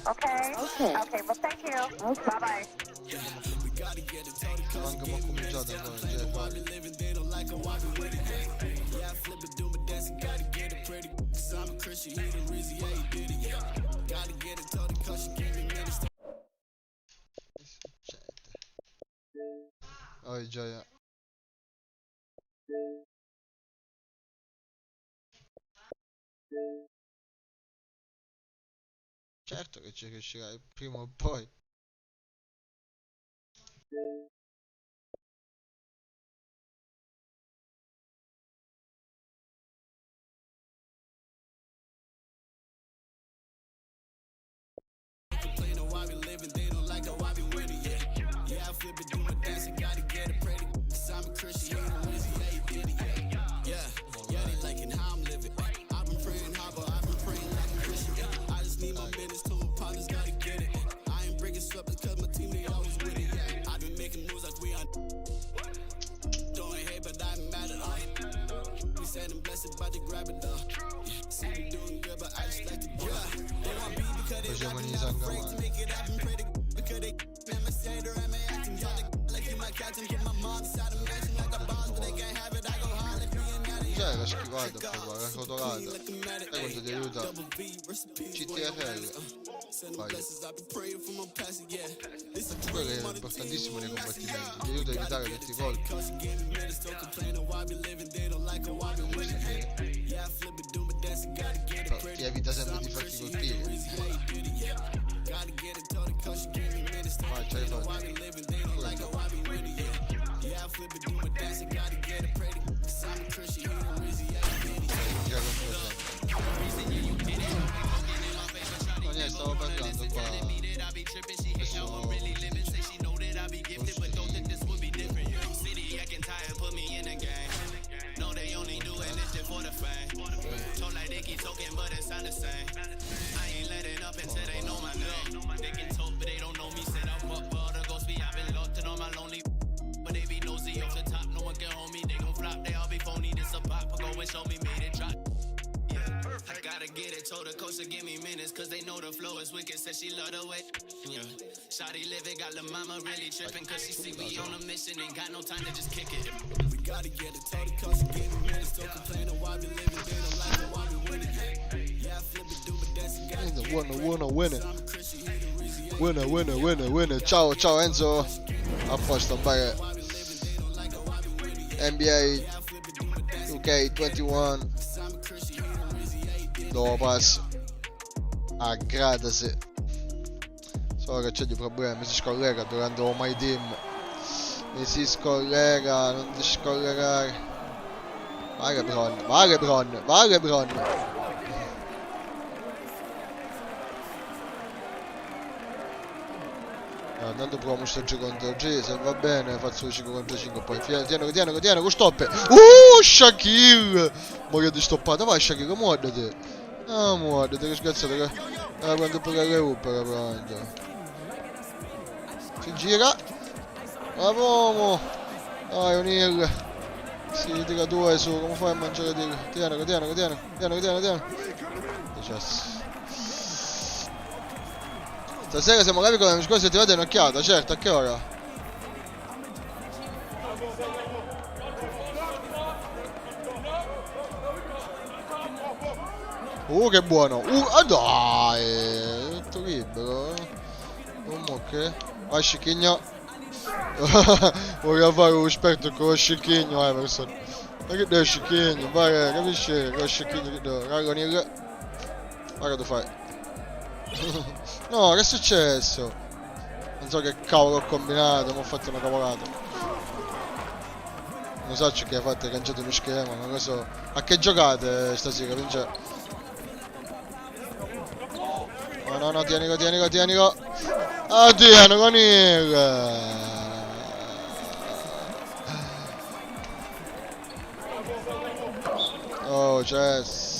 Okay. Okay, well, thank you. Bye bye. Manca ma cominciato ancora, oh gioia. Certo che ci riuscirai prima o poi. Facciamo in sangamano. Cioè la schivata proprio, la rotolata. Sai quanto ti aiuta? CTFL. Vai. Quello che è importantissimo nei combattimenti, ti aiuta a evitare tutti i colpi. Però ti evita sempre di farti colpire. Vai, ce l'hai fatta. No, niente, stavo parlando qua. Give me minutes, cause they know the flow is wicked. Said she love the way. Yeah. Shawty living, got the mama really tripping. Cause she see we on a mission, ain't got no time to just kick it. We gotta get it, told the cost give me minutes. Don't complain of why we living, they don't like it, why we winning. Yeah, I flip it, do it, dancing, got it. Winner. Ciao, ciao Enzo. A posto, bye. NBA 2K21. Dopo passo. Aggradasi. So che c'è di problemi, si scollega durante un my team. Mi si scollega, non ti scollegare. Vai Lebron. Andando provo sto gioco contro G, se va bene faccio 5 contro 5 poi tieno con stoppe. Shaquille! Ma che ti stoppata, vai Shaquille, muordati. Ah, muordati, che sgazzato che prendo per la recupera pronto. Si gira. Bravo. Dai O'Neal. Si tira due su, come fai a mangiare tiro? Tieno. Stasera siamo bravi con la scorsa ti vado un'occhiata, certo, a che ora? Che buono! Dai! Tutto libero! Ok. Vai Scicchigno! Voglio fare un esperto con lo Scicchigno, Emerson. Ma che devo Scicchigno? Vai, capisci? Con lo Scicchigno che devo? Ragonil. Ma che tu fai? No, che è successo? Non so che cavolo ho combinato, ma ho fatto una cavolata. Non so che hai fatto, hai cangiato lo schema, non lo so. A che giocate stasera, Vince? No, tienico. Ah, tieno con il. Oh, Chess.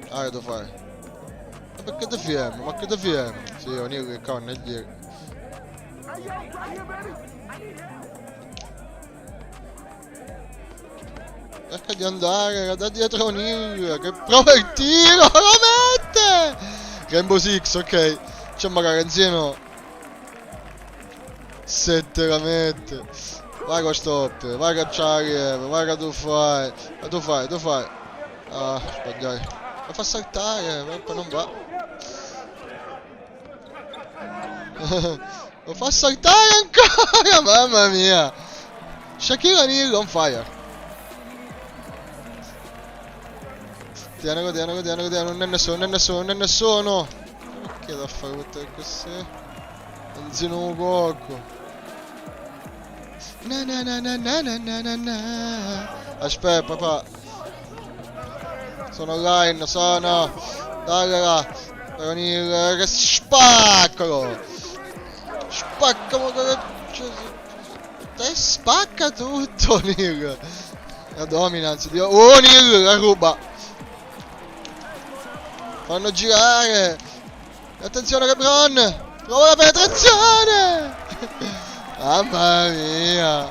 Che devo fare? Ma perché ti fermi? Sì, O'Neal che cavolo nel giro. cerca di andare, era da dietro O'Neal, che prova il tiro, lo mette! Rainbow Six, ok. C'è magari insieme 7 la mette. Vai con stop, vai a cacciare, vai a tu fai. Ma tu fai. Ah, sbagliai. Lo fa saltare, poi non va. Lo fa saltare ancora, mamma mia. Shaquille O'Neal on fire. Tienilo, non è nessuno. Che da fare tutte così? Benzino un poco. Aspetta, papà. Sono online, Dai, là. O'Neal, che spaccalo. Spaccalo, te spacca tutto, O'Neal. La dominance di O'Neal, la ruba. Fanno girare. Attenzione LeBron. Prova la penetrazione. Mamma mia.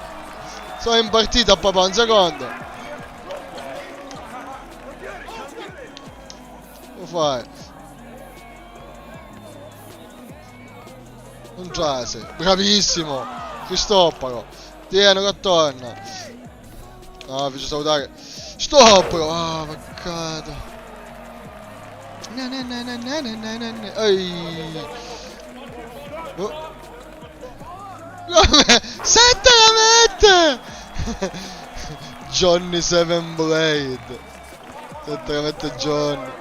Sono in partita papà, un secondo. Lo fai. Un trase. Bravissimo. Cristoforo. Tienilo attorno. No, vi faccio salutare. Stoppalo. Ah, peccato. Ehi. Oh. Come? 7 la mette! Johnny Seven Blade. 7 la mette Johnny.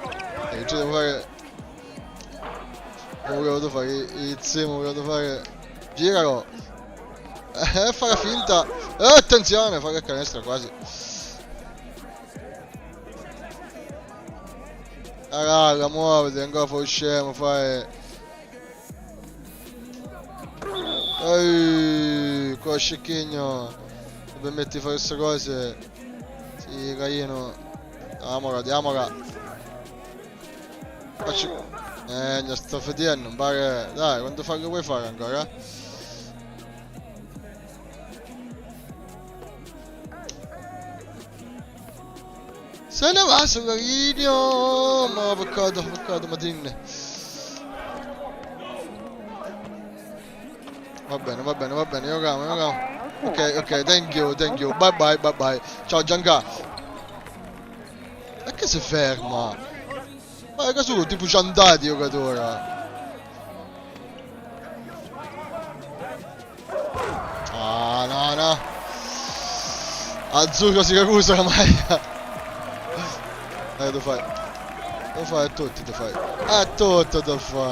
Che ci devo fare? Come volevo fare? Izimo, volevo fare. Giralo. Fa la finta. Attenzione, fa il canestro quasi. Raga, muoviti, ancora fuori scemo, fai. Ehi, qua scicchigno. Se permetti di fare queste cose. Sì, carino. Diamola. Facci. Ne sto vedendo, non pare. Dai, quanto fa che vuoi fare ancora? Se ne va sulla linea. Ma peccato, Madinne. Va bene, io camo. Ok, thank you. Bye. Ciao Gianca. Perché si ferma? Ma che sono tipo ciantati giocatori. Ah, no. Azzurro Siracusa la maglia. Lo fai a tutti, a tutto lo fai.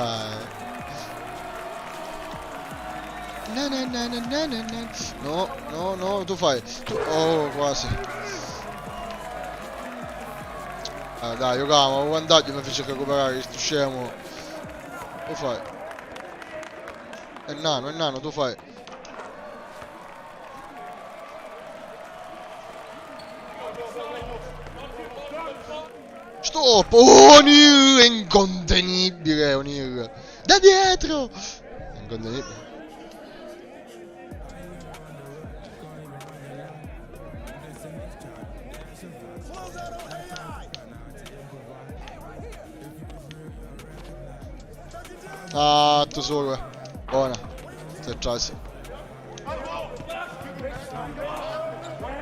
No, tu fai. Oh, quasi. Dai, io camo, vantaggio mi fece recuperare, sto scemo. Lo fai. È nano, tu fai. Stop! O'Neal è incontenibile, O'Neal. Da dietro! È incontenibile. Ah, tu solo. Buona. Sei trasi.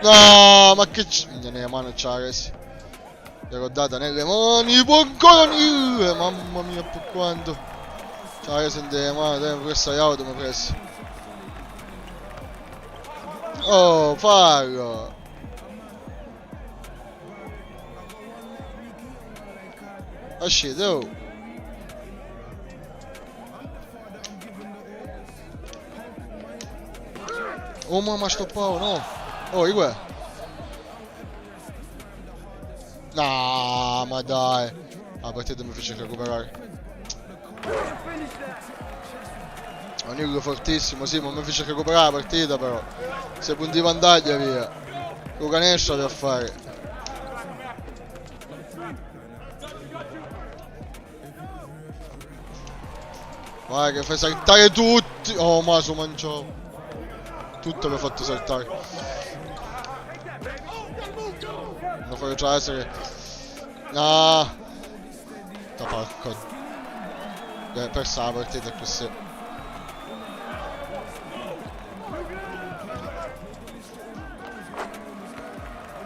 No, ma che ne mano c'ha resi. L'ho data nelle mani, può ancora O'Neal. Mamma mia, per quanto. C'ha resi nelle mani, devo pressa l'auto, mi presso. Oh, fallo. Uscite, oh. Oh mamma sto Paolo, no! Oh, Igwe! No, ma dai! La partita mi fece recuperare. O'Neal fortissimo, sì, ma mi fece recuperare la partita però. 6 punti di vantaggio via. Con canestro da fare. Vai che fai saltare tutti! Oh, ma su mangiò. Tutto mi ha fatto saltare. fuori Charles che... No! Porco. Persa la partita così.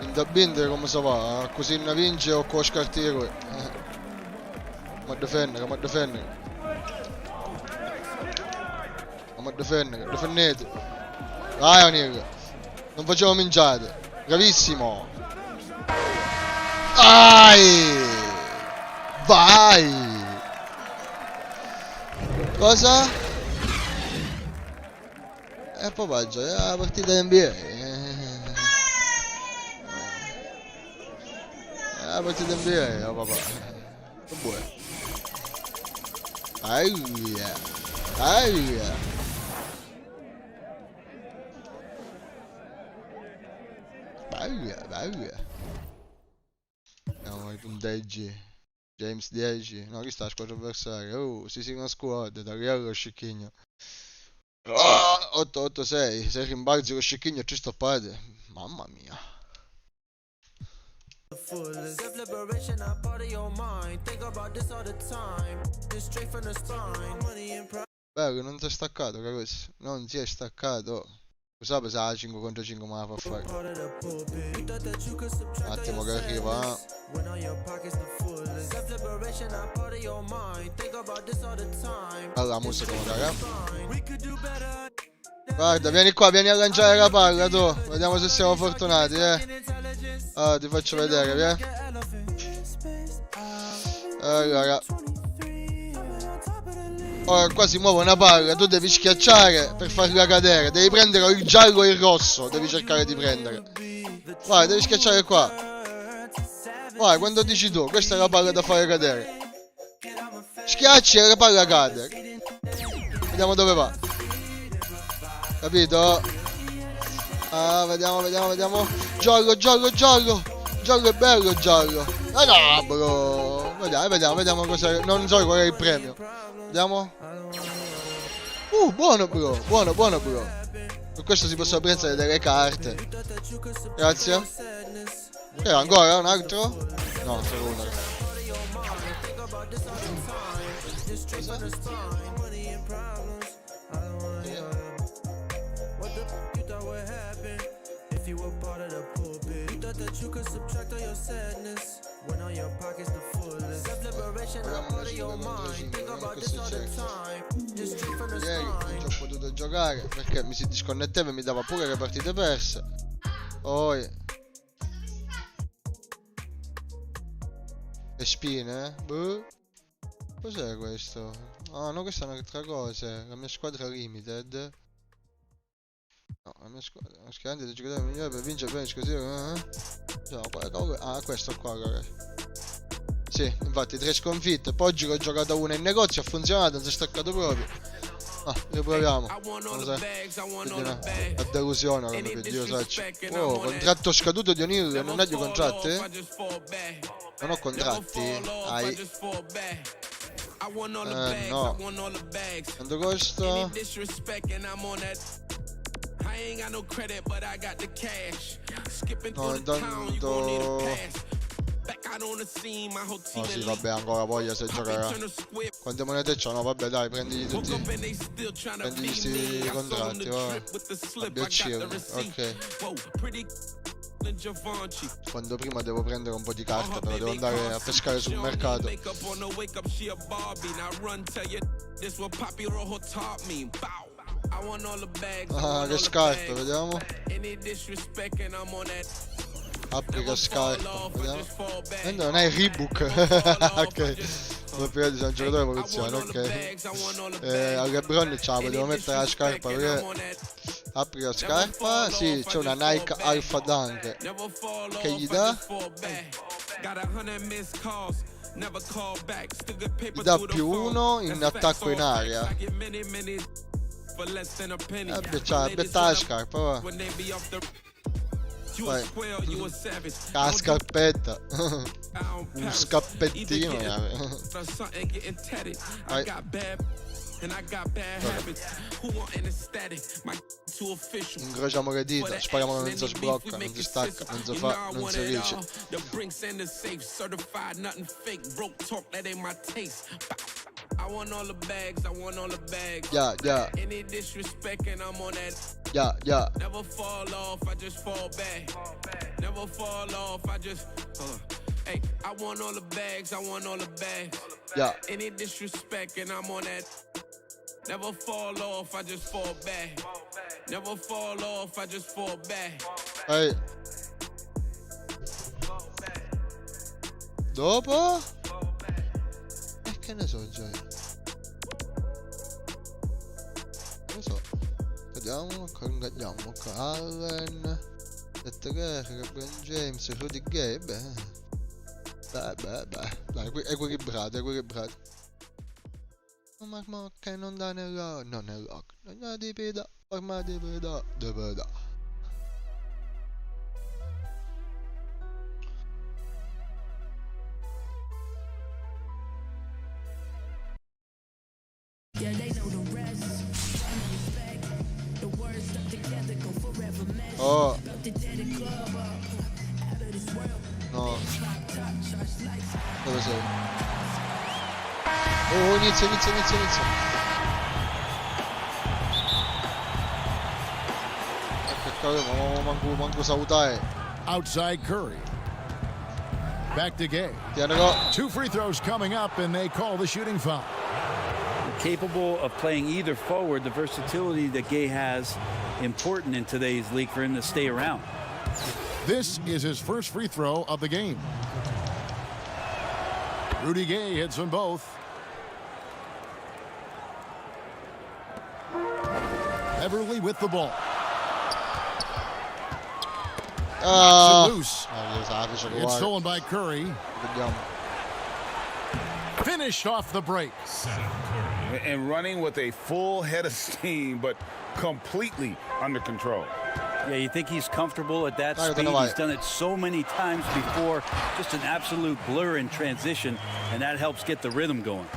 In da bindere come si va? Così ne vince o con scartire. Ma difendere, ma difendere. Ma difendere, difendete. Vai O'Neal. Non facciamo mingiate. Bravissimo. Vai! Vai! Cosa? Papà, è la partita NBA. È la partita NBA, papà. Che vuoi? Aia! Aia! Aia! Aia! Andiamo ai punteggi. James 10, no, chi sta a squadra avversaria? Si una squadra, da Real lo Scicchigno. 8-8-6, se rimbalzi lo Scicchigno ci stoppate. Mamma mia. Bello, non si è staccato, capisci? Non si è staccato. Lo sape se la 5 contro 5 me la fa fare. Un attimo che arriva. Allora, musica magari. Guarda, vieni qua, vieni a lanciare la palla tu. Vediamo se siamo fortunati, Allora, ti faccio vedere, Allora. Ora qua si muove una palla, tu devi schiacciare per farla cadere. Devi prendere il giallo e il rosso, devi cercare di prendere. Vai, devi schiacciare qua. Vai, quando dici tu, questa è la palla da fare cadere. Schiacci e la palla cade. Vediamo dove va. Capito? Ah, vediamo. Giallo. Giallo è bello, giallo. Ah no, bro. Vediamo cosa. Non so qual è il premio. Vediamo. Buono bro. Per questo si possono prendere delle carte. Grazie. Ancora un altro? No, solo uno. Ieri non ci ho potuto giocare perché mi si disconnetteva e mi dava pure le partite perse. Poi le spine, boh. Cos'è questo? Ah no, questa è un'altra cosa. La mia squadra limited. No, la mia squadra. Lo schierante del giocatore migliore per vincere per esclusivo. Ah, questo qua, allora. Sì, infatti 3 sconfitte. Poi oggi ho giocato una in negozio, ha funzionato, non si è staccato proprio. Ah, riproviamo. La delusione quando che Dio sacci. Oh, contratto scaduto di O'Neal, non hai più contratti? Non ho contratti? No. Quanto costa? No, intanto... Oh sì, vabbè, ancora voglia se giocherà. Quante monete c'ho? No, vabbè, dai, prendili tutti. Prendili sti contratti, va. Ok. Quando prima devo prendere un po' di carte, però devo andare a pescare sul mercato. Ah, che scarpe, vediamo. Applica scarpa, vediamo. Non è il Reebok. Ok. Come prima di un giocatore evoluzione, ok. Al LeBron ce la devo mettere la scarpa perché applica scarpa. Sì, c'è una Nike Alpha Dunk che gli dà. Gli dà +1 in attacco in aria. C'ha la scarpa, va. Vai. La scarpetta. Un scappettino. Vai. Incrociamo le dita, spariamo che non si sblocca, non si stacca, non si fa, non si dice. The brinks and the safe, certified, nothing fake. Broke talk, that ain't my taste. I want all the bags, I want all the bags. Yeah. Any disrespect and I'm on that. Yeah. Never fall off, I just fall back. Never fall off, I just. Hey, I want all the bags, I want all the bags. Yeah. Any disrespect and I'm on that. Never fall off, I just fall back. Never fall off, I just fall back. Ehi. Dopo? E che ne so già io. Non lo so. Vediamo, ancora ingaggiamo. Allen, Letterere, Gabriel James, Rudy Gay. Beh. Dai, equilibrato. Ma che non dà nel lock. Non nel lock. Non è di pida. Ormai di pida. Oh. No. Dove sei? Oh, inizia. Che cavolo, manco salutare. Outside Curry. Back to Gay. Tienilo. 2 free throws coming up, and they call the shooting foul. Capable of playing either forward, the versatility that Gay has, important in today's league for him to stay around. This is his first free throw of the game. Rudy Gay hits them both. Beverly with the ball. Knocks it loose. It's stolen by Curry. Finished off the break. And running with a full head of steam, but completely under control. Yeah, you think he's comfortable at that speed. He's done it so many times before. Just an absolute blur in transition, and that helps get the rhythm going.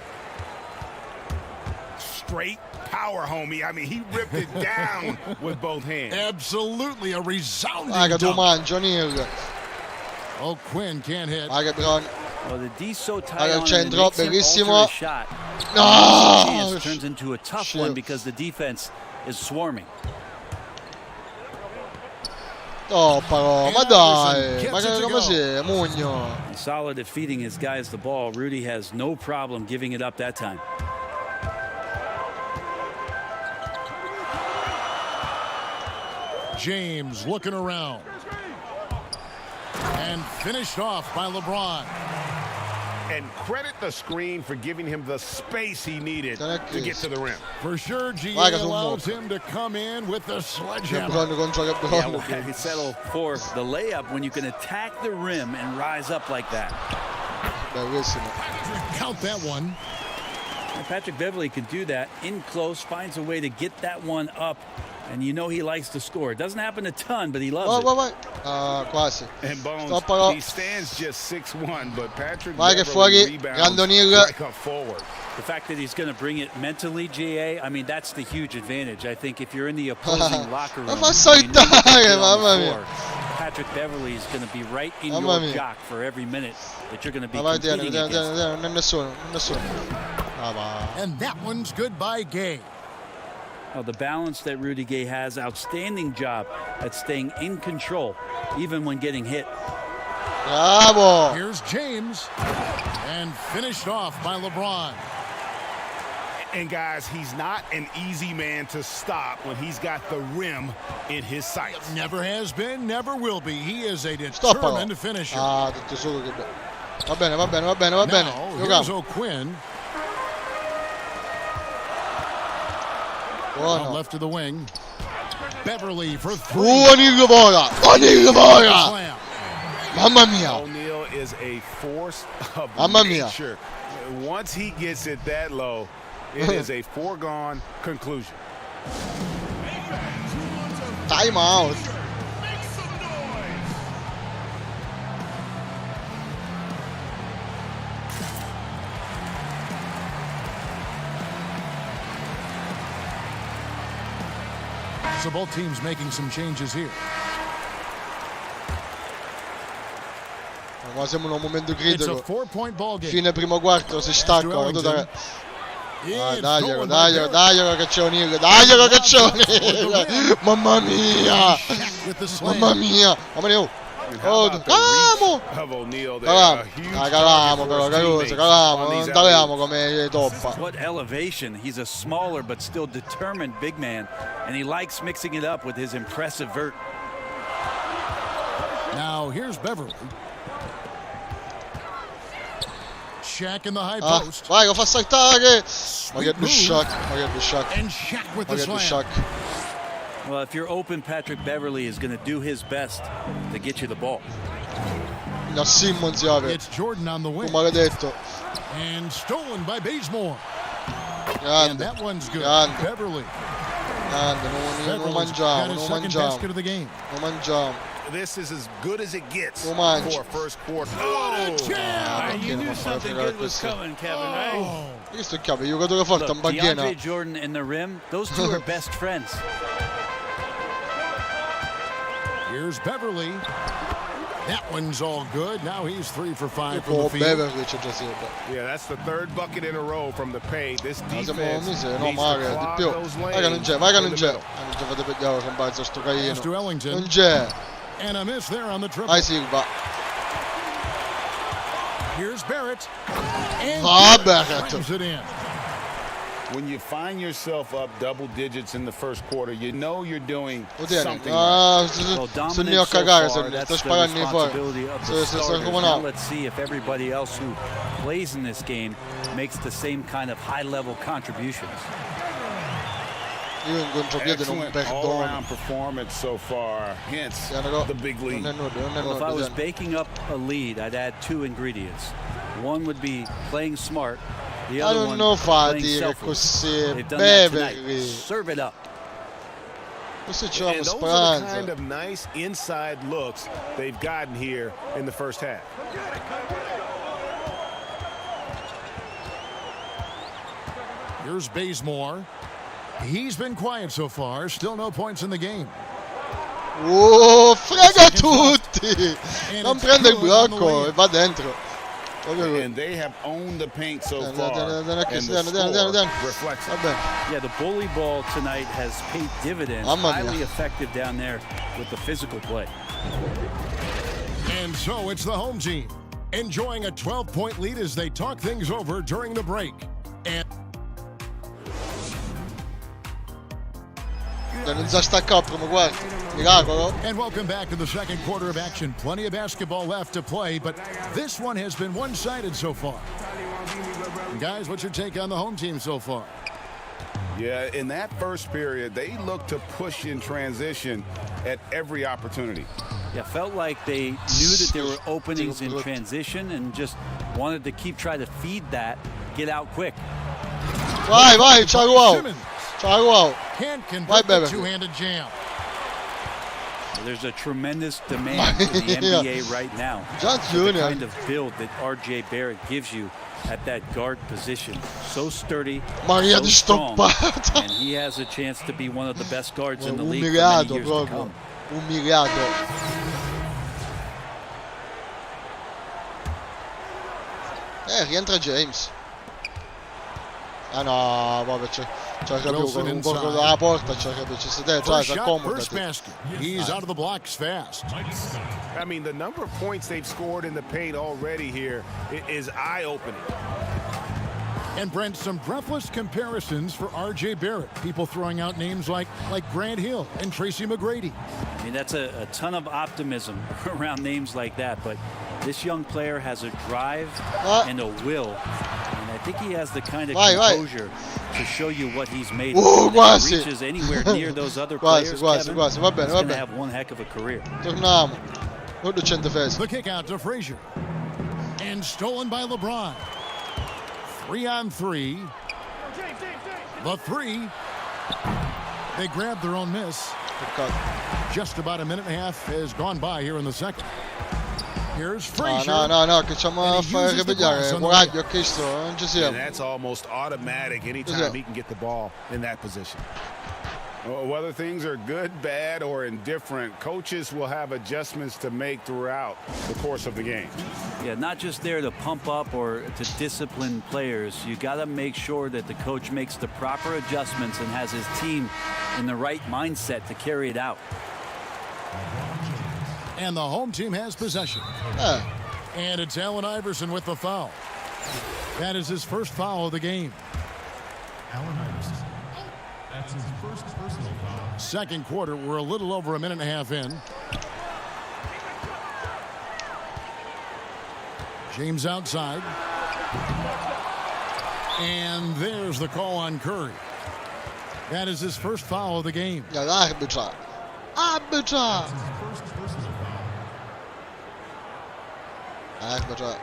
Straight power, homie. I mean, he ripped it down with both hands. Absolutely a resounding dunk. Oh, Quinn can't hit. Well, the D's so tight on him, centro, it makes him bellissimo. alter his shot. No! It turns into a tough one because the defense is swarming. Oh, però, ma dai, ma come sei, Mugno? Solid at feeding his guys the ball. Rudy has no problem giving it up that time. James looking around. And finished off by LeBron. And credit the screen for giving him the space he needed to get to the rim. For sure, GA allows him to come in with the sledgehammer. Yeah, well, settle for the layup when you can attack the rim and rise up like that. Count that one. And Patrick Beverly can do that in close, finds a way to get that one up. And you know he likes to score. It doesn't happen a ton, but he loves it. Quasi. And Bones, he stands just 6'1", but Patrick Vai che fuori, Grandonil. like a forward. The fact that he's going to bring it mentally, GA, I mean, that's the huge advantage. I think if you're in the opposing locker room, Patrick Beverly is going to be right in your jock for every minute that you're going to be competing against. And that one's good by Gay. Oh, the balance that Rudy Gay has, outstanding job at staying in control, even when getting hit. Bravo! Here's James, and finished off by LeBron. And guys, he's not an easy man to stop when he's got the rim in his sights. Never has been, never will be. He is a determined finisher. Va bene. Now, here's O'Quinn. Left to the wing. Beverly for three. Mamma mia. O'Neal is a force of nature. Once he gets it that low, it is a foregone conclusion. Time out. So both teams making some changes here. Ma siamo in un momento It's a critico. 4-point ball game. Fine primo quarto si stacca. Ellington. It's Daglielo, stolen by daglielo, Barrett. daglielo che c'è O'Neal. Daglielo che c'è O'Neal. Mamma mia. With the slam. Mamma mia. Mamma mia. Oh, calamo. Calamo però, Caruso, calamo. Non tagliamo come toppa. What elevation. He's a smaller but still determined big man, and he likes mixing it up with his impressive vert. Now here's Beverly. Shaq in the high post. Vai, lo fa saltare. Ma che Shaq, ma che Shaq. And Shaq with Ma the che slam. Shaq. Well, if you're open, Patrick Beverly is going to do his best to get you the ball. Da Simmons si apre. It's Jordan on the wing. Maledetto. And stolen by Bazemore. And Grande. that one's good. Grande. Beverly. Grande, non Beverly's mangiamo, got his non second mangiamo. basket of the game. Non mangiamo. This is as good as it gets Lo mangi. for a first quarter. Oh, jam! You knew something good was coming, Kevin, right? Oh. Questo è chiaro, giocatore forte, Look, un bandiera. DeAndre Jordan and the rim, those two are best friends. Here's Beverly. That one's all good. Now he's 3 for 5 from Oh, the field. Beverly c'è già sempre. Yeah, that's the third bucket in a row from the paint. This Ma siamo defense miseri, no needs to Mario, di clog più. those Vai che non lanes c'è, vai che in non the c'è. middle. Non ci fate vedere con balzo sto caino. Pass to Ellington. Non c'è. And a miss there on the triple. Vai Silva. Here's Barrett. And Va slams Barrett. it in. When you find yourself up double digits in the first quarter, you know you're doing Lo tieni. something right. Well, Se ne ho a dominant so cagare, far, sto that's the sparando fuori. responsibility of the Se sto starters. come Now no. let's see if everybody else who plays in this game makes the same kind of high-level contributions. Io in contropiede non Excellent perdono. all-around performance so far. Hence Tienilo. the big lead. Non è nudo, non è Well, if I nudo. was tieni. baking up a lead, I'd add two ingredients. One would be playing smart. The Ma other non one, lo fa playing dire selfish. così. They've done that tonight. Beverly. Serve it up. Questo ci avevamo And those are the kind speranza. of nice inside looks they've gotten here in the first half. Here's Bazemore. He's been quiet so far. Still no points in the game. Oh, frega tutti! And Non it's prende il good on the blocco way. e va dentro. Proprio così. And they have owned the paint so Dai, far. dai, dai, dai, And the dai, dai, score dai, dai. reflects it. Va bene. Yeah, the bully ball tonight has paid dividends. Mamma mia. Highly effective down there with the physical play. And so it's the home team enjoying a 12-point lead as they talk things over during the break. And Non si stacca il primo quarto. Miracolo. And welcome back to the second quarter of action. Plenty of basketball left to play, but this one has been one-sided so far. Guys, what's your take on the home team so far? Yeah, in that first period, they looked to push in transition at every opportunity. Yeah, felt like they knew that there were openings in transition and just wanted to keep trying to feed that, get out quick. Vai, vai, ciao wow. Simmons Ciao wow. can't Vai, convert the Beverly. two-handed jam. There's a tremendous demand in the Yeah. NBA right now. John For the Jr. kind of build that RJ Barrett gives you at that guard position. So sturdy, Maria so di strong, stoppata. and he has a chance to be one of the best guards in the league for many Umiliato years to proprio. come. Umiliato. Rientra James. Ah no, vabbè, c'è più Wilson un po' inside. dalla porta, c'è più, ci siete, First shot, accomodati. first basket. He's out of the blocks fast. I mean, the number of points they've scored in the paint already here is eye-opening. And Brent, some breathless comparisons for R.J. Barrett. People throwing out names like Grant Hill and Tracy McGrady. I mean, that's a ton of optimism around names like that, but this young player has a drive and a will, and I think he has the kind of composure to show you what he's made of. If he reaches anywhere near those other players, Kevin, va he's bene, va going to bene. have one heck of a career. Torniamo. Non c'è difesa. The kick out to Frazier. And stolen by LeBron. 3-on-3. The three. They grabbed their own miss. Peccato. Just about a minute and a half has gone by here in the second. Here's Frazier. No, che ci a fare ripigliare. Guarda, ho chiesto, non ci And siamo. that's almost automatic anytime he can get the ball in that position. Whether things are good, bad, or indifferent, coaches will have adjustments to make throughout the course of the game. Yeah, not just there to pump up or to discipline players. You got to make sure that the coach makes the proper adjustments and has his team in the right mindset to carry it out. And the home team has possession. And it's Allen Iverson with the foul. That is his first foul of the game. Allen Iverson. That's his first personal foul. Second quarter, we're a little over a minute and a half in. James outside. And there's the call on Curry. That is his first foul of the game. Arbitra. Arbitra. That's his first personal foul. Arbitra.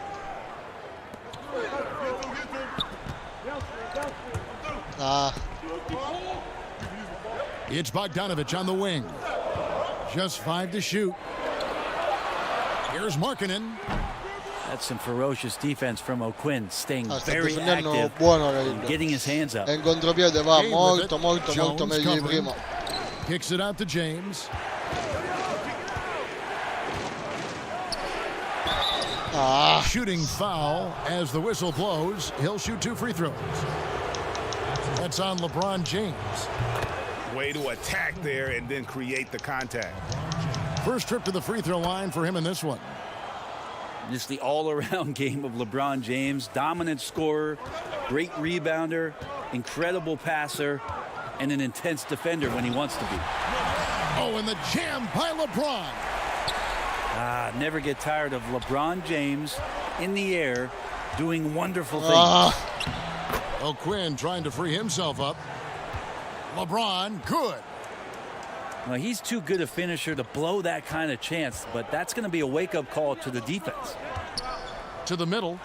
It's Bogdanovich on the wing. Just 5 to shoot. Here's Markkanen. That's some ferocious defense from O'Quinn, staying very difendendo active buono and getting his hands up. E in contropiede va Game molto with it. molto Jones meglio di covering. prima. Kicks it out to James. Shooting foul as the whistle blows. He'll shoot 2 free throws. That's on LeBron James. Way to attack there and then create the contact. First trip to the free throw line for him in this one. Just the all-around game of LeBron James. Dominant scorer, great rebounder, incredible passer, and an intense defender when he wants to be. Oh, and the jam by LeBron. Never get tired of LeBron James in the air doing wonderful things. O'Quinn trying to free himself up. LeBron, good. Well, he's too good a finisher to blow that kind of chance, but that's going to be a wake-up call to the defense. To the middle.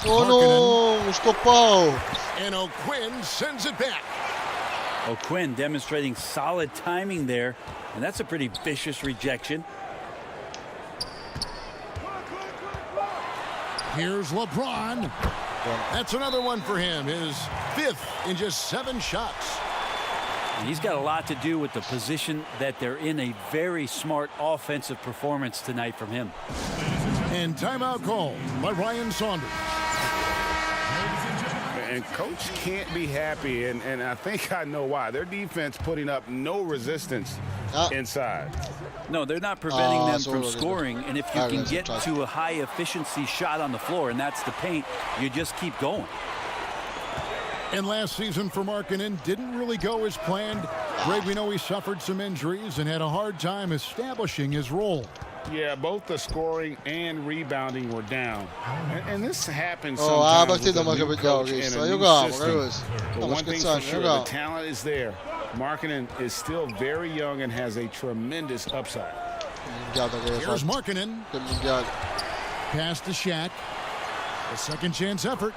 Oh no, scoppao. And O'Quinn sends it back. O'Quinn demonstrating solid timing there, and that's a pretty vicious rejection. Here's LeBron. That's another one for him. His 5th in just 7 shots. And he's got a lot to do with the position that they're in. A very smart offensive performance tonight from him. And timeout called by Ryan Saunders. And coach can't be happy, and I think I know why. Their defense putting up no resistance inside. No, they're not preventing them from scoring, and if you can get to a high-efficiency shot on the floor, and that's the paint, you just keep going. And last season for Markkanen didn't really go as planned. Greg, we know he suffered some injuries and had a hard time establishing his role. Yeah, both the scoring and rebounding were down. And this happens sometimes with a new coach and a new system. But one thing's for sure, the talent is there. Markkanen is still very young and has a tremendous upside. Here's Markkanen. Pass to Shaq. A second chance effort.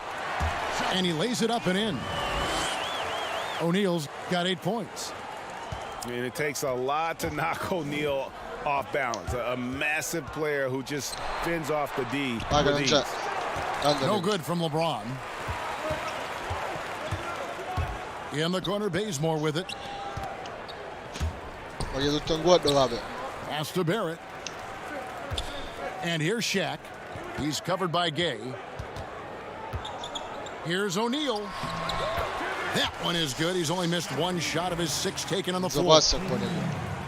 And he lays it up and in. O'Neal's got 8 points. And it takes a lot to knock O'Neal off balance. A massive player who just fends off the D. No good from LeBron. In the corner, Bazemore with it. Pass to Barrett. And here's Shaq. He's covered by Gay. Here's O'Neal. That one is good. He's only missed 1 shot of his 6 taken on the floor.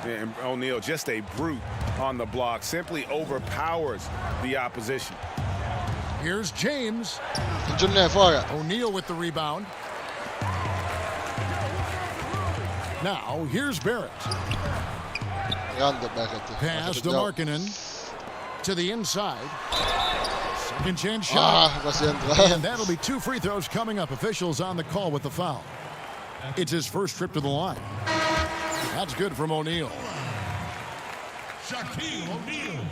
And O'Neal, just a brute on the block, simply overpowers the opposition. Here's James. O'Neal with the rebound. Now, here's Barrett. Pass to Markkanen. To the inside. Second chance shot. And that'll be 2 free throws coming up. Officials on the call with the foul. It's his first trip to the line. That's good from O'Neal. Shaquille O'Neal.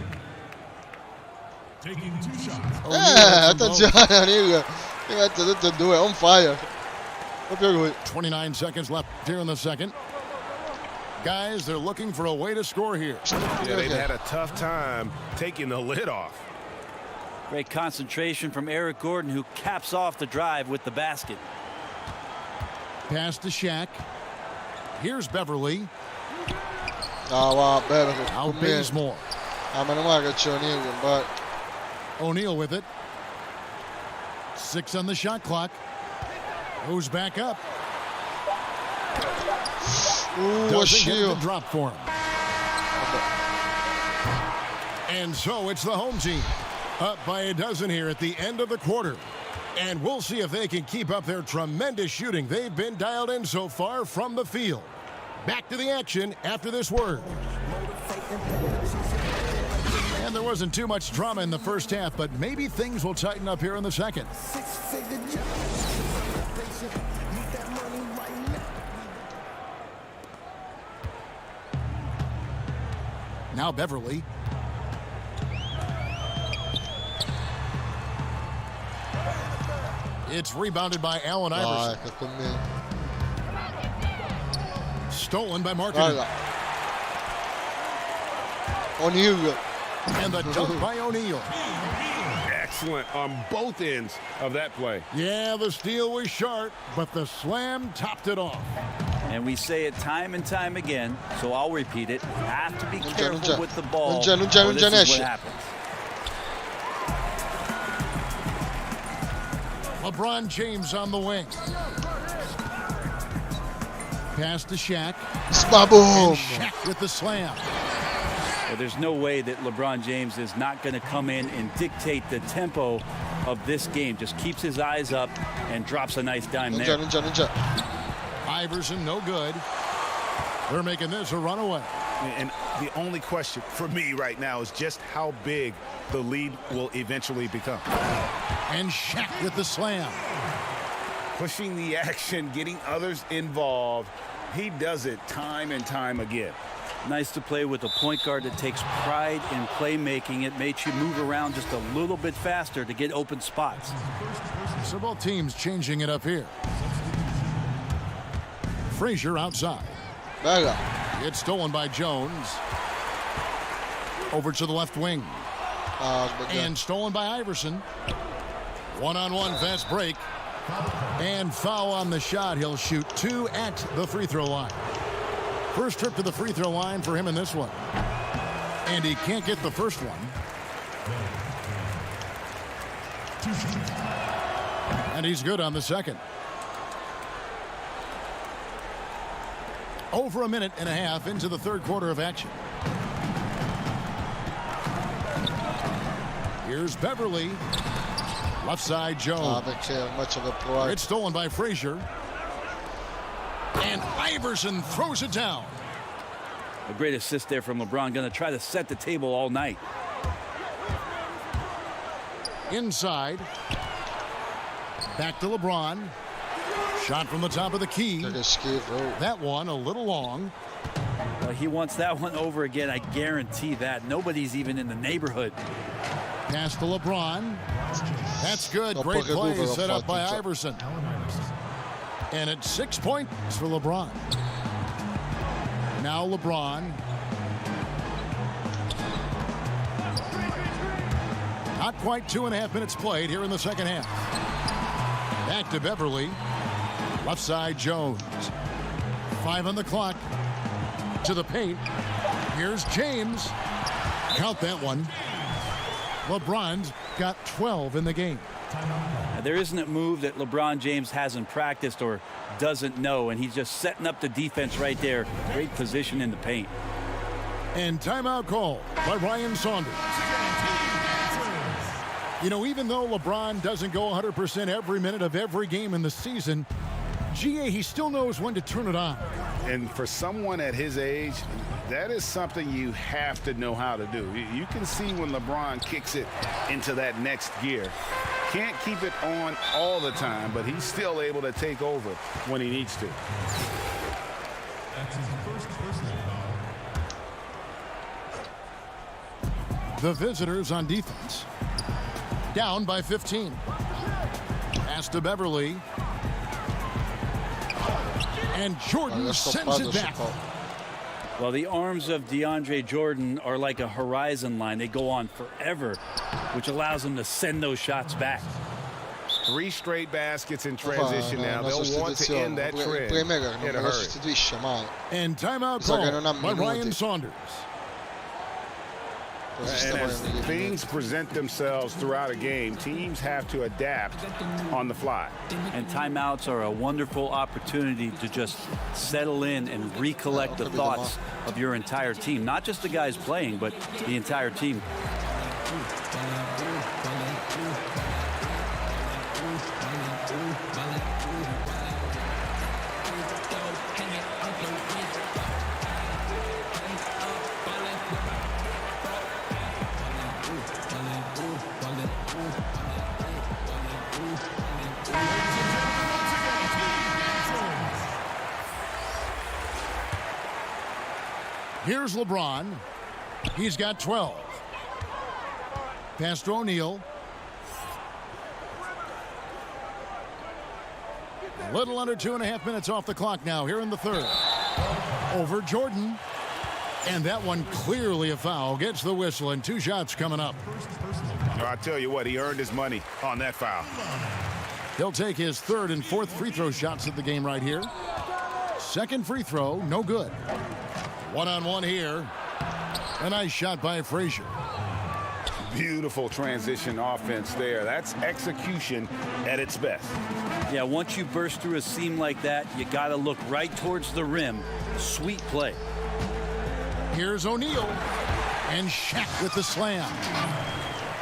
Taking 2 shots. Attenzione O'Neal. Li mette tutti e 2, on fire. Proprio lui. 29 seconds left here in the second. Guys, they're looking for a way to score here. Yeah, they've had a tough time taking the lid off. Great concentration from Eric Gordon, who caps off the drive with the basket. Pass to Shaq. Here's Beverly. Oh, wow, Beverly. Now Bazemore. Meno male che c'è O'Neal, but O'Neal with it. 6 on the shot clock. Goes back up. Ooh, doesn't get the drop for him. And so it's the home team up by a dozen here at the end of the quarter. And we'll see if they can keep up their tremendous shooting they've been dialed in so far from the field. Back to the action after this word. And there wasn't too much drama in the first half, but maybe things will tighten up here in the second. Now Beverly. It's rebounded by Allen Iverson. Stolen by Markkanen. O'Neal. And the dunk by O'Neal. Excellent on both ends of that play. Yeah, the steal was short, but the slam topped it off. And we say it time and time again, so I'll repeat it. You have to be careful with the ball, or this is what happens. LeBron James on the wing. Pass to Shaq. Boom. Shaq with the slam. Well, there's no way that LeBron James is not going to come in and dictate the tempo of this game. Just keeps his eyes up and drops a nice dime there. Iverson, no good. They're making this a runaway. And the only question for me right now is just how big the lead will eventually become. And Shaq with the slam. Pushing the action, getting others involved. He does it time and time again. Nice to play with a point guard that takes pride in playmaking. It makes you move around just a little bit faster to get open spots. So both teams changing it up here. Frazier outside. It's stolen by Jones. Over to the left wing. And stolen by Iverson. One-on-one fast break. And foul on the shot. He'll shoot 2 at the free throw line. First trip to the free throw line for him in this one. And he can't get the first one. And he's good on the second. Over a minute and a half into the third quarter of action. Here's Beverly. Left side, Jones. It's stolen by Frazier. And Iverson throws it down. A great assist there from LeBron. Going to try to set the table all night. Inside. Back to LeBron. Shot from the top of the key. That one a little long. Well, he wants that one over again. I guarantee that. Nobody's even in the neighborhood. Pass to LeBron. That's good. Great play set up by Iverson. And it's 6 points for LeBron. Now LeBron. Not quite 2.5 minutes played here in the second half. Back to Beverly. Left side, Jones. 5 on the clock. To the paint. Here's James. Count that one. LeBron's got 12 in the game. There isn't a move that LeBron James hasn't practiced or doesn't know, and he's just setting up the defense right there. Great position in the paint. And timeout call by Ryan Saunders. You know, even though LeBron doesn't go 100% every minute of every game in the season, GA, he still knows when to turn it on. And for someone at his age, that is something you have to know how to do. You can see when LeBron kicks it into that next gear. Can't keep it on all the time, but he's still able to take over when he needs to. That's his first personal foul. The visitors on defense. Down by 15. Pass to Beverly. And Jordan sends it back. Well, the arms of DeAndre Jordan are like a horizon line. They go on forever, which allows him to send those shots back. 3 straight baskets in transition now. They'll want to end that trend. Playmaker non lo sostituisce mai. And timeout call by Ryan Saunders. And as things present themselves throughout a game, teams have to adapt on the fly. And timeouts are a wonderful opportunity to just settle in and recollect the thoughts of your entire team. Not just the guys playing, but the entire team. Here's LeBron. He's got 12. Pass to O'Neal. A little under 2.5 minutes off the clock now here in the third. Over Jordan. And that one clearly a foul. Gets the whistle and 2 shots coming up. I tell you what, he earned his money on that foul. He'll take his 3rd and 4th free throw shots of the game right here. 2nd free throw, no good. 1-on-1 here. A nice shot by Frazier. Beautiful transition offense there. That's execution at its best. Yeah, once you burst through a seam like that, you got to look right towards the rim. Sweet play. Here's O'Neal. And Shaq with the slam.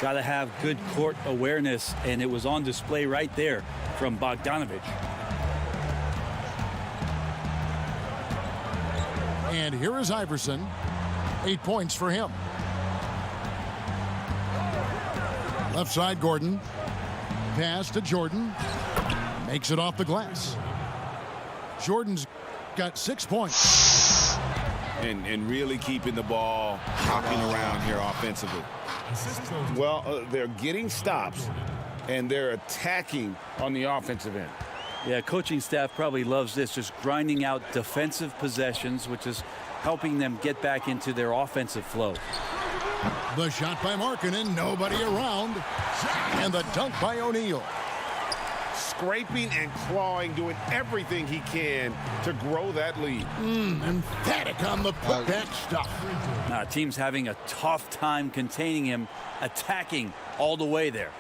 Got to have good court awareness, and it was on display right there from Bogdanovic. And here is Iverson. 8 points for him. Left side, Gordon. Pass to Jordan. Makes it off the glass. Jordan's got 6 points. And really keeping the ball hopping around here offensively. Well, they're getting stops, and they're attacking on the offensive end. Yeah, coaching staff probably loves this, just grinding out defensive possessions, which is helping them get back into their offensive flow. The shot by Markkanen, nobody around. And the dunk by O'Neal. Scraping and clawing, doing everything he can to grow that lead. Emphatic on the putback stuff. Team's having a tough time containing him, attacking all the way there.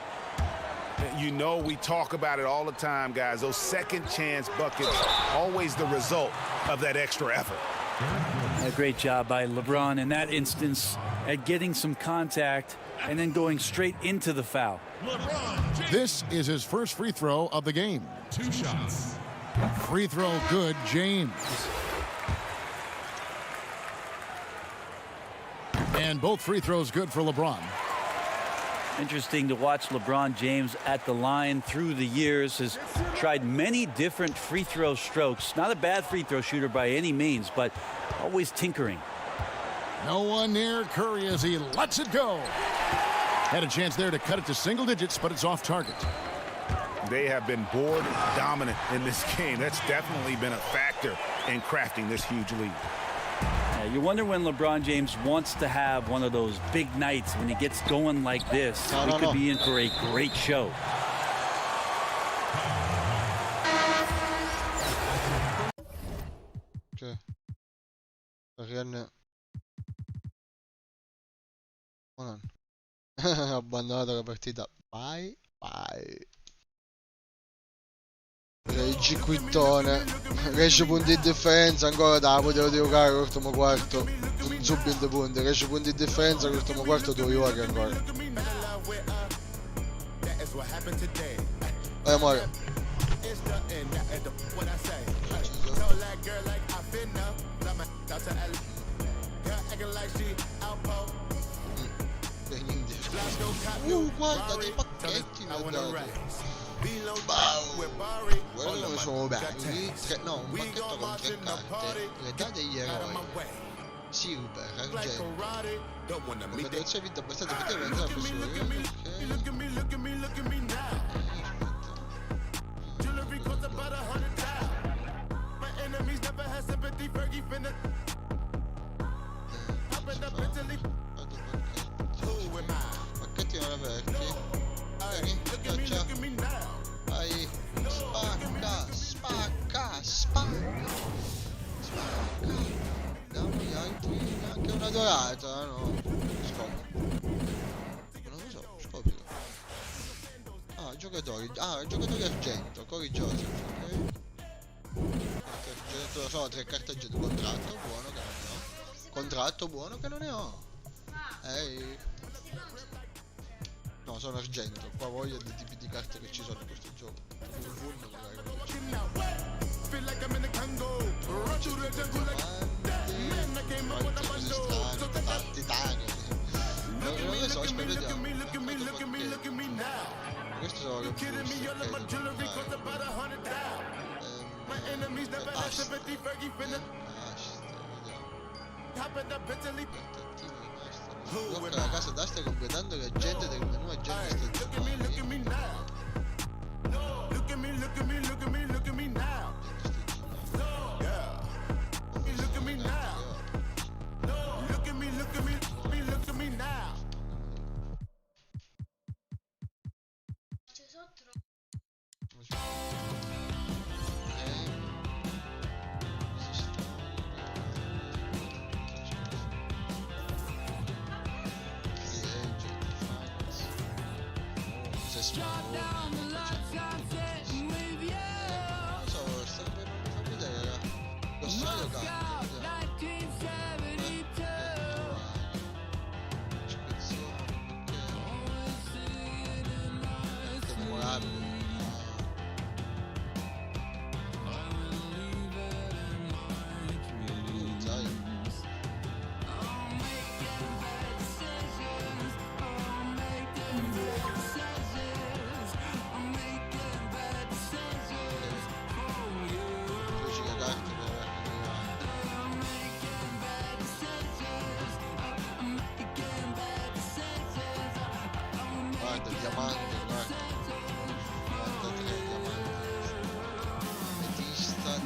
You know, we talk about it all the time, guys. Those second chance buckets, always the result of that extra effort. A great job by LeBron in that instance at getting some contact and then going straight into the foul. This is his first free throw of the game. 2 shots. Free throw good, James. And both free throws good for LeBron. Interesting to watch LeBron James at the line through the years. Has tried many different free throw strokes. Not a bad free throw shooter by any means, but always tinkering. No one near Curry as he lets it go. Had a chance there to cut it to single digits, but it's off target. They have been board dominant in this game. That's definitely been a factor in crafting this huge lead. You wonder when LeBron James wants to have one of those big nights when he gets going like this. We could be in for a great show. Okay. Perché ho abbandonato la partita. Bye bye. Reggi quittone. Reggi punti di differenza. Ancora da potevo giocare l'ultimo quarto. Subito punti. Reggi punti di differenza. L'ultimo quarto 2 ore ancora. Vai amore. Guarda dei pacchetti. Guarda come sono belli. No, un pacchetto con 3 carte. L'età degli eroi. Silver, argento. La federazione vinta abbastanza effettivamente la pacchetti non aperti. Caccia. dorata, no? Scopri. Non lo so, scopri. Giocatori argento, Corey Joseph, ok? Sono 3 carte argento, contratto buono che non ne ho. Contratto buono che non ne ho. Ehi. No, sono argento, qua voglio dei tipi di carte che ci sono in questo gioco. Un full magari. Titania. Non lo so, aspetta, vediamo. Questo sono le blocca la casa d'asta completando le agende del menu agende stagionali.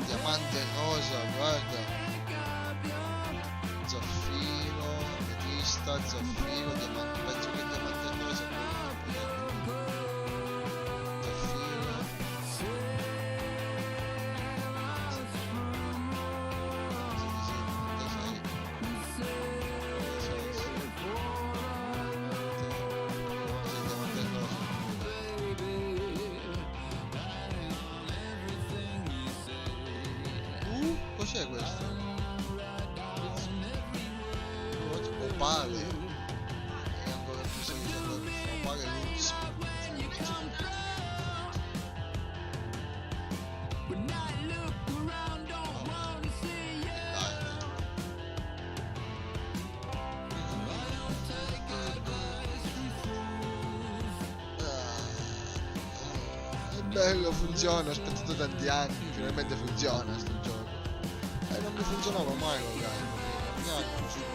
Diamante rosa, guarda. Zaffiro, ametista, zaffiro, diamante, penso che diamante rosa. Cos'è questo? Opale. E ancora più sto dicendo Opale Lux. È bello, funziona, ho aspettato tanti anni, finalmente funziona sto gioco. Non mi funzionava mai con Gaia, mi hanno stupido.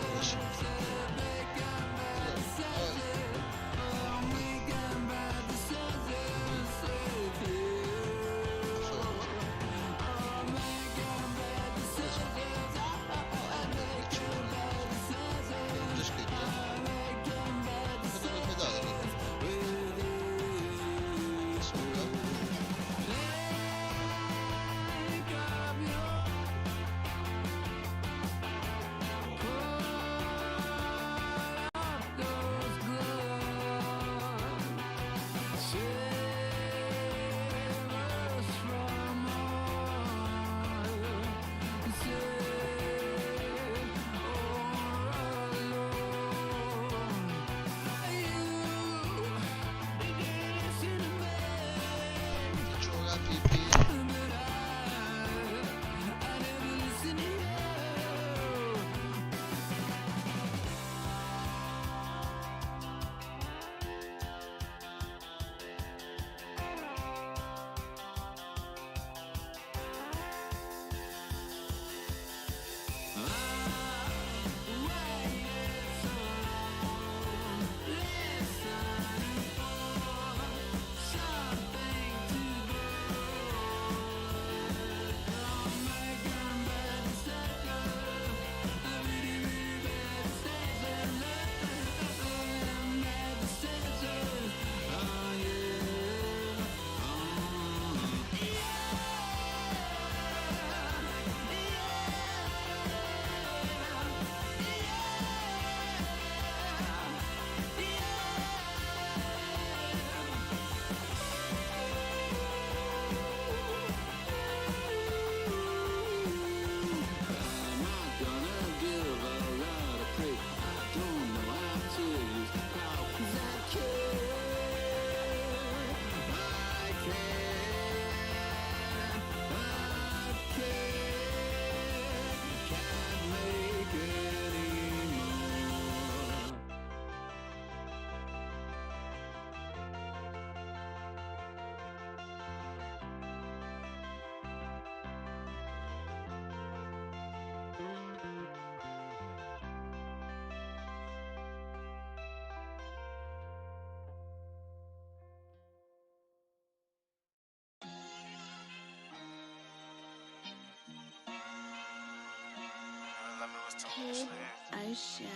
Ocean.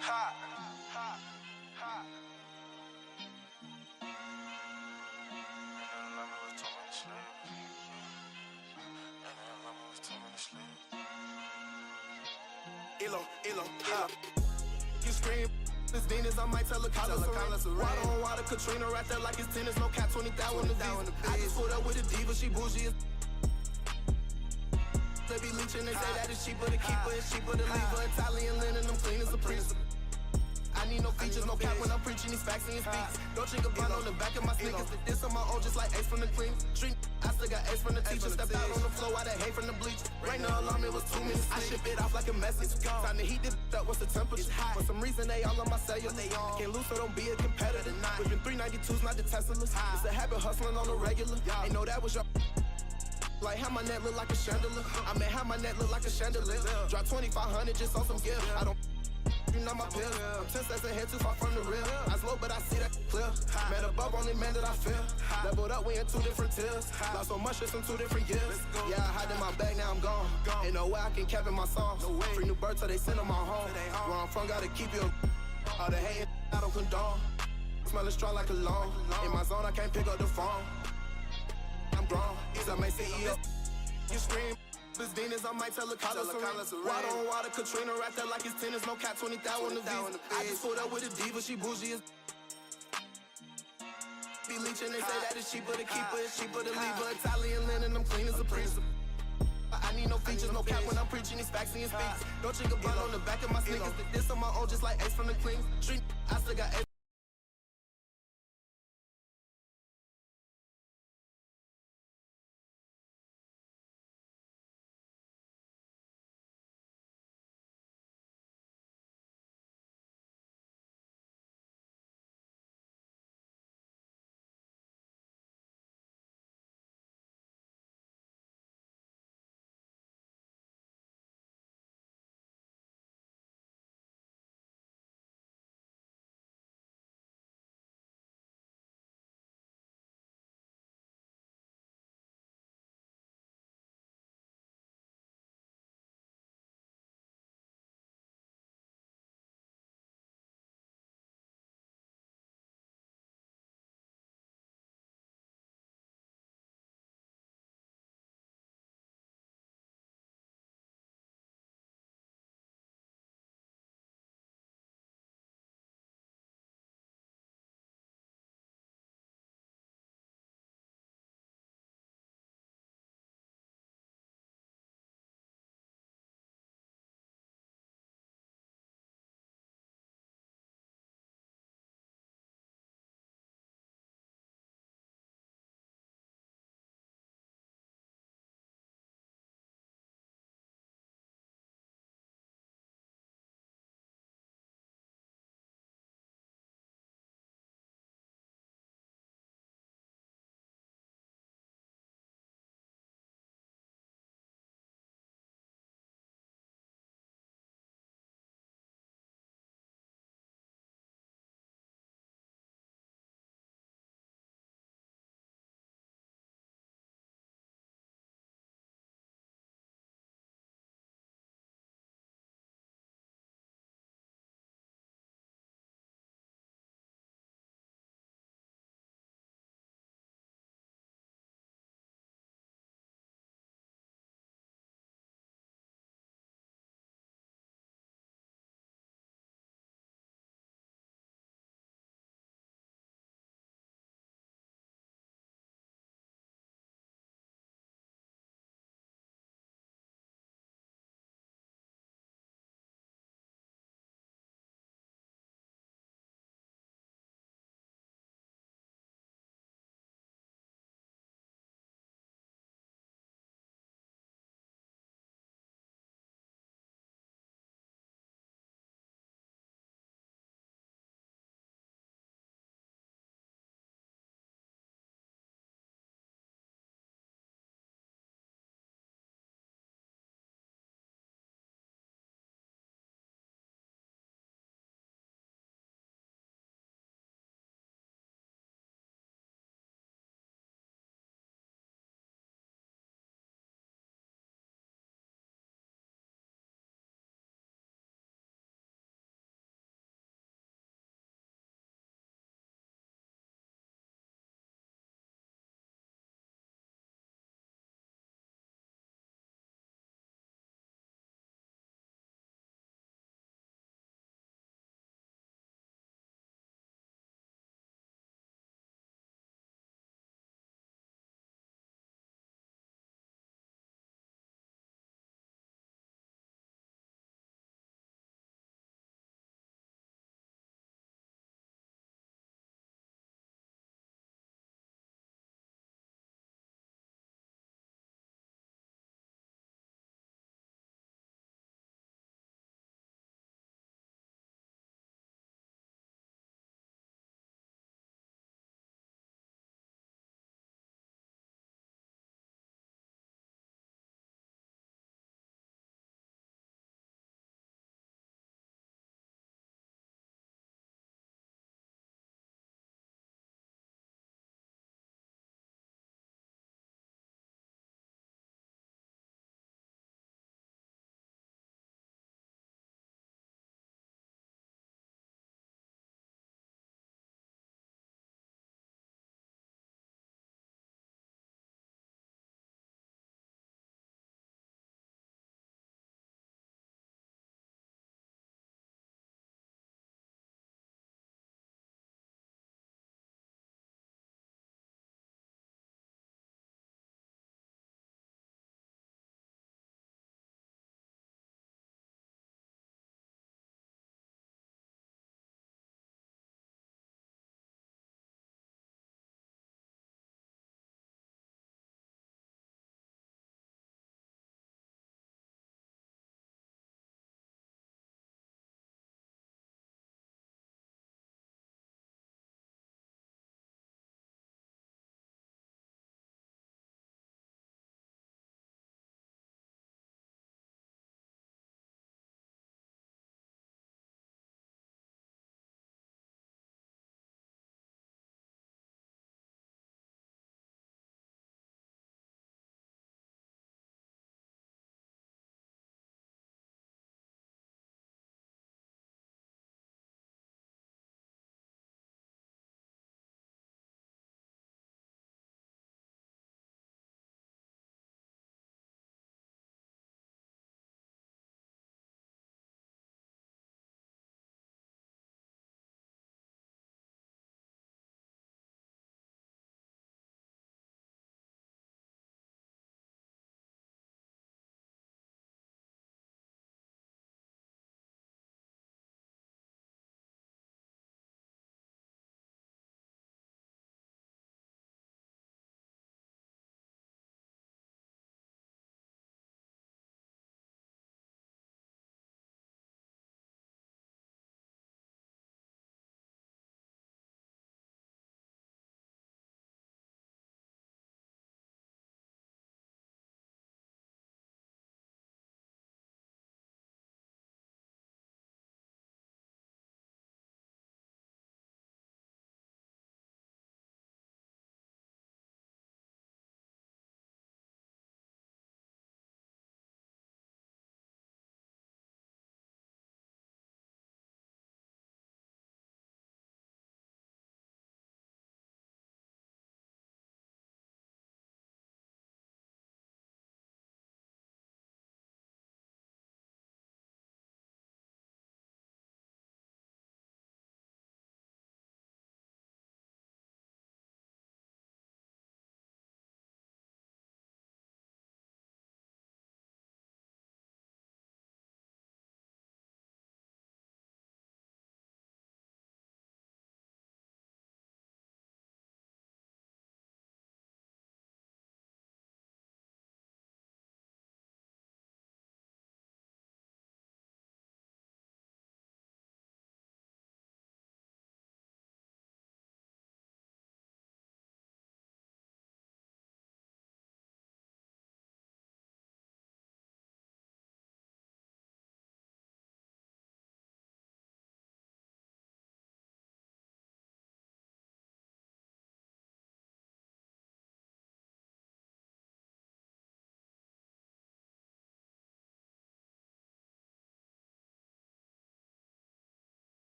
Ha, ha, ha. Elo, ha. You scream, this Venus, I might tell a collar water on water, Katrina right there like it's tennis, no cap, 20,000 I just pulled up with a diva, she bougie as they be leeching, they say that it's cheaper to keep her, it's cheaper to leave her. Italian linen, them clean as a priest. I need no features, no cap when I'm preaching these facts and speaks. Dolce & Gabbana on the back of my sneakers. This on my own, just like Ace from the clean. Street, I still got Ace from the teacher. Stepped out on the floor, I that hate from the bleach. Rain the alarm, it was 2 minutes. I ship it off like a message. Time to heat this up, what's the temperature? For some reason, they all on my cellular. Can't lose, so don't be a competitor. Whipping 392s, not the Teslas. It's a habit hustling on the regular. Ain't know that was your. Like how my neck look like a chandelier. I mean how my neck look like a chandelier. Drop 2,500 just on some gear. I don't you know my pill. I'm 10 steps ahead, too far from the real. I slow, but I see that clear. Man above, only man that I feel. Leveled up, we in 2 different tiers. Lost so much just in 2 different years. Yeah, I hide in my bag, now I'm gone. Ain't no way I can cap in my songs. Free new birds, so they send them on home. Where I'm from, gotta keep you. All the hate, I don't condone. Smelling strong like cologne. In my zone, I can't pick up the phone. I'm grown, I may CEO. You scream, this Venus, I might tell a collar water on water, Katrina right there like it's tennis, no cap, 20,000 I just pulled up with a diva, she bougie as be leeching, they say that it's cheaper to keep her, it's cheaper to leave her. Italian linen, them clean as a priest. I need no features, no cap when I'm preaching these facts and speaks. Dolce & Gabbana on the back of my sneakers. This on my own, just like Ace from the clean. Street, I still got Ace.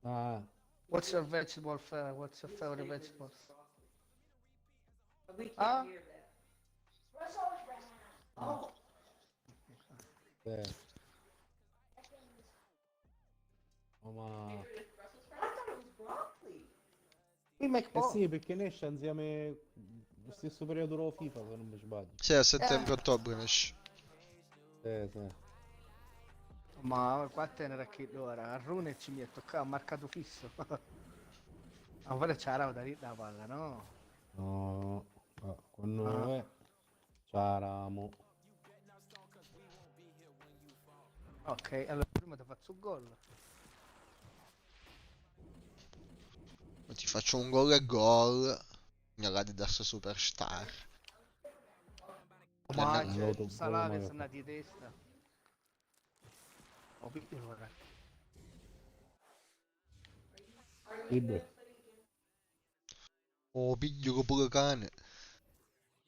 What's your vegetable favorite? What's your favorite vegetables? Huh? Oh. Ma... We make Eh both. sì, perché ne esce insieme lo stesso periodo dello FIFA, se non mi sbaglio. Sì, a settembre-ottobre ne esce. Sì. Ma qua tenere che ora, a Rune ci metto qua, marcato fisso. Ma poi c'è la da palla, no? No, con noi c'eravamo. Ok, allora prima ti faccio un gol. Ti faccio un gol e gol. Mia Adidas Superstar. Ma Prende- c'è Salah che sono andati di testa. Ho visto ora. Oh, piglio pure cane.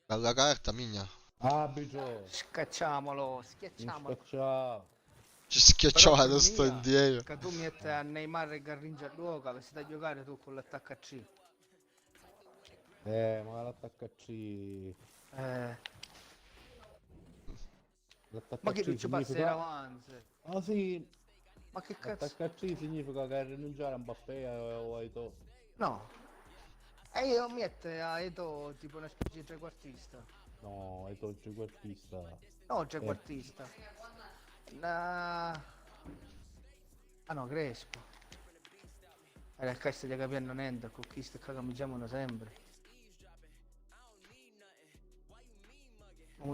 Dalla carta, migna. Abito, Scacciamolo, schiacciamolo. ciao. Ci schiacciava Però sto mia, indietro. che tu metti a Neymar e Garringia a luogo, avessi da giocare tu con l'attacco a C. Ma l'attacco a C. L'attacco Ma a che C non ci passerà significa... avanti? Ah sì, Ma che cazzo? l'attacco a C significa che rinunciare a Mbappé o a Eto'o. No. E io metto a Eto tipo una specie di trequartista. No, Eto'o trequartista. No, trequartista. Ah no, Crespo. E il cazzo di capire niente, con chi sta che mi chiamano sempre.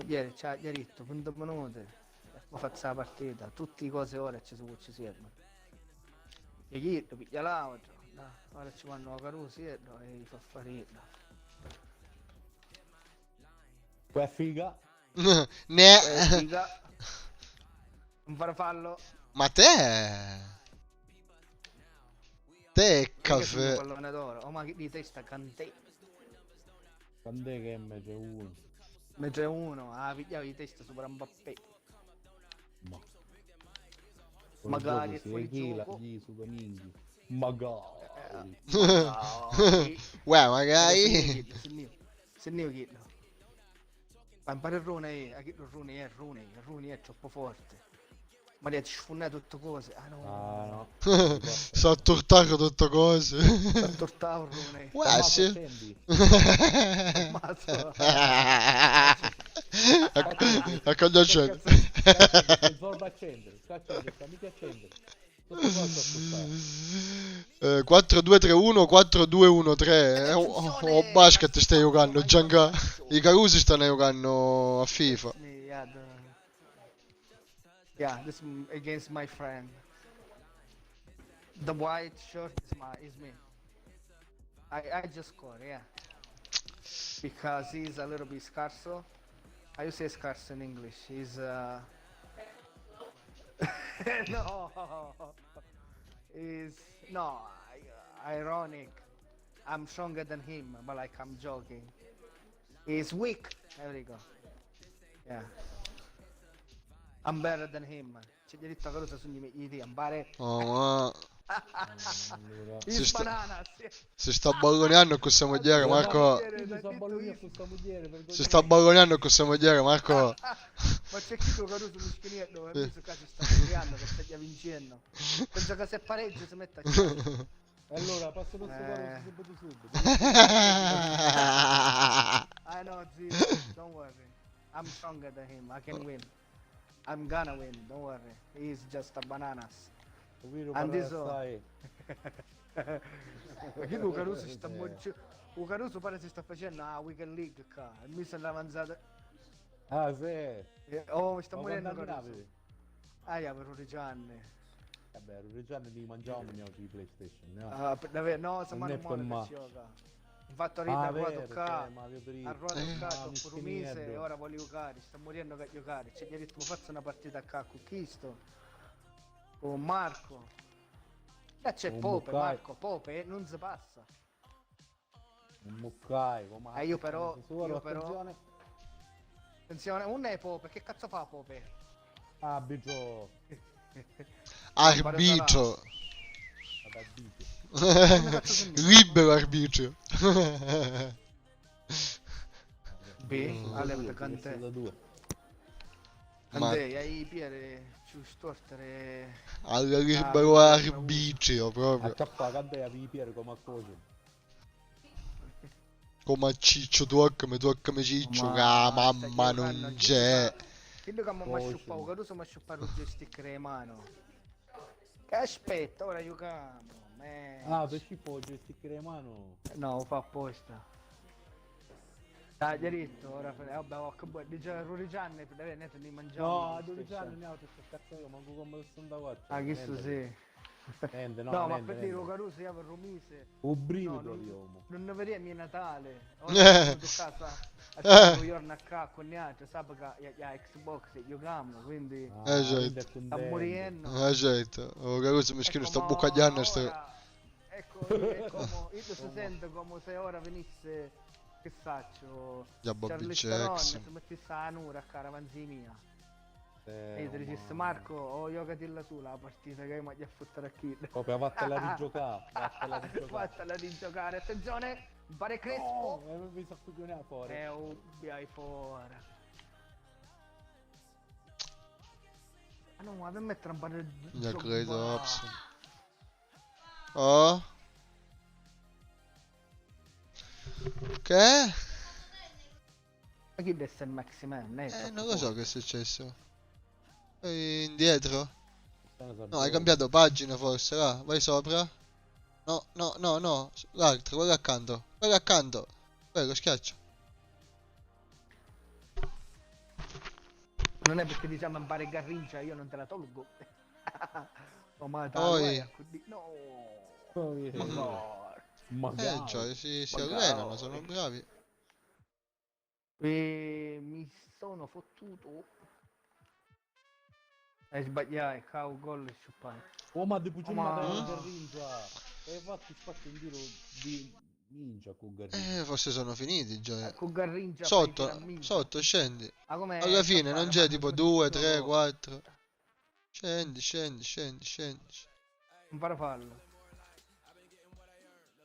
Ieri c'ha diritto, 20 minuti. Poi faccio la partita, tutte le cose ora ci servono. E chi piglia l'auto, ora ci vanno a Carusi e fa fare. Qua è figa. Ne. Figa. Un farfallo. Ma te? Te è Che figlio caffè. pallone d'oro. Oh ma che di testa cantè. Quant'è che è MG1? Mentre uno, pigliava di testa sopra Mbappé. Ma. Magari è si fuori echila gioco. gli super ninji. Magari. Uè, magari. Se ne chiedo. Ma impara il Rune, Rune è troppo forte. Ma ti sfunnare tutte cose. Ah no. No. So tortare tutte cose. Tortavo il Rune. Uè, sì. Ammazzo. Ecco già c'è. Torna a accendere, mica accendere. Tutto cosa a 4-2-3-1, 4-2-1-3. O basket stai giocando, Gianca. I Carusi stanno giocando a FIFA. Yeah, this against my friend. The white shirt is me. I just score, yeah. Because he's a little bit scarso. How you say scarso in English? He's no. Ironic. I'm stronger than him, but like I'm joking. He's weak. There we go. Yeah. I'm better than him. C'è diritto a cosa sugli miei ambare. Oh, ma... Is bananas. Si sta balloneando con questa mogliere, Marco. Si sta balloneando con questa mogliere, Marco. Ma c'è chi tu caduto sullo schienetto e questo qua si sta studiando che sta già vincendo. Penso che se pareggio si mette a chiaro. Allora, passo per subito. I know, Zio. Don't worry. I'm stronger than him. I can win. I'm gonna win. Don't worry. He's just a bananas. And this one. Perché tu Caruso si sta Caruso pare si sta facendo a Weekend League qua. E mi sono avanzato. Ah, sì. Oh, mi sta morendo quando Caruso. Ah, yeah, per Rurigianni. Vabbè, Rurigianni li mangiamo di PlayStation. No, siamo a male che gioca. Infatti ora ha ruoto qua. Ha ruoto qua per un mese e ora vuole giocare. Sta morendo che giocare. C'è diritto, mi faccio una partita qua con Chisto. Con Marco. E c'è Pope, Marco, Pope, non si passa. Un muccai, io però attenzione, uno è Pope, che cazzo fa Pope? Arbitro. Arbitro. Libero arbitrio. Ale cante. Andei ai piede ci stortere. Alla libero arbitrio proprio. Acciappa cante a piede come a cosa. Come a Ciccio, toccami Ciccio, che la mamma non c'è. Quello che mi ha sciuppato, Caruso mi ha sciuppato il joystick in mano. Che aspetta, ora giochiamo. Per schifo il joystick in mano. No, fa apposta. Dai, diritto, ora vabbè, che buono, dice Rurigianni, niente di mangiare. No, Rurigianni ne ho detto cazzo io, manco come sono da qua. Ah, questo sì. No, ma per dire Caruso io per Rumise. Brivido io. Non ne vedi mio Natale. Ora sono a casa a giorno a qua con gli altri, sai che la Xbox giocano, quindi certo. sta morendo. Certo. Caruso mischino sta bucagliando Ecco, io si sente come se ora venisse, che saccio, già Bobby Jackson, Jackson. si mettesse a Nura a caravanzi mia. E ti dicesse Marco, ho giocatilla tu la partita che mi ha fottere a chi. Proprio vattela rigiocare. Vattela rigiocare, attenzione, pare Crespo. Mi sta coglione fuori. Ubbiai fuori. Ah no, ma per mettere un po' di già credo Hobson. Oh. Che? Ma chi deve essere il Maximan? Non lo so che è successo. Indietro? No, hai cambiato pagina forse, là, vai sopra. No, l'altro, quello accanto. Quello, schiaccia. Non è perché diciamo impare Garrincia, io non te la tolgo. Oh, ma poi... No. Cioè si allenano, sono bravi. Mi sono fottuto. Sbagliai, cavo gol e sciuppai. Oh, ma di Pucciona Garrincia. E fatti spazio in giro di ninja con Garrincia. Forse sono finiti già. Con Garrincia sotto, scendi. Alla fine non c'è tipo 2, 3, 4. Scendi. Un farfallo.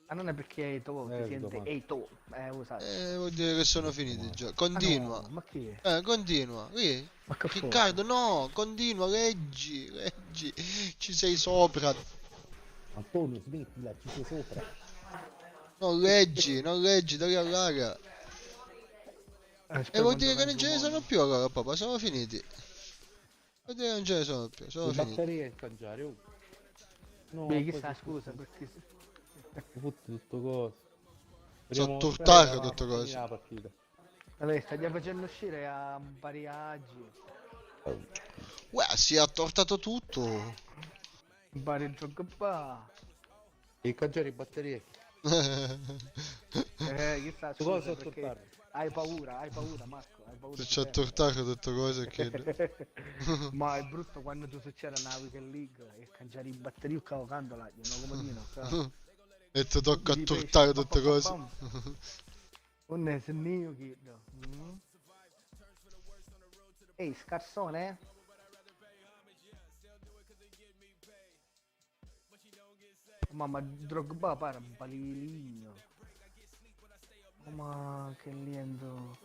Ah, non è perché è Eito, si sente Eito. Vuol dire che sono finiti già. Continua. Ah, no, ma chi è? Continua. Qui. Riccardo, no, continua, leggi. Ci sei sopra. Antonio, smettila, ci sei sopra. Non leggi, dai all'aria. E vuol dire che non ce ne sono più allora, papà, sono finiti. Vuol dire che non ce ne sono più, sono finiti. Batteria in cangiare, oh. No, chissà, scusa, perché... tutto cosa. Sono turtato tutto cosa. Vabbè, stai facendo uscire a Bariaggi. Uè, si è attortato tutto. Bari gioco qua. E cangiare in batterie. Chissà, scusa, perché hai paura, Marco, hai paura. Se ci ha tortato tutto cosa che... Ma è brutto quando tu succede una Weekend League e cangiare in batteria o cavocandola, non come dire, e ti tocca attortare tutte cose. Non è se io chiedo. Ehi, scarsone? Mamma, Drogba pare un paliligno. Ma che lindo.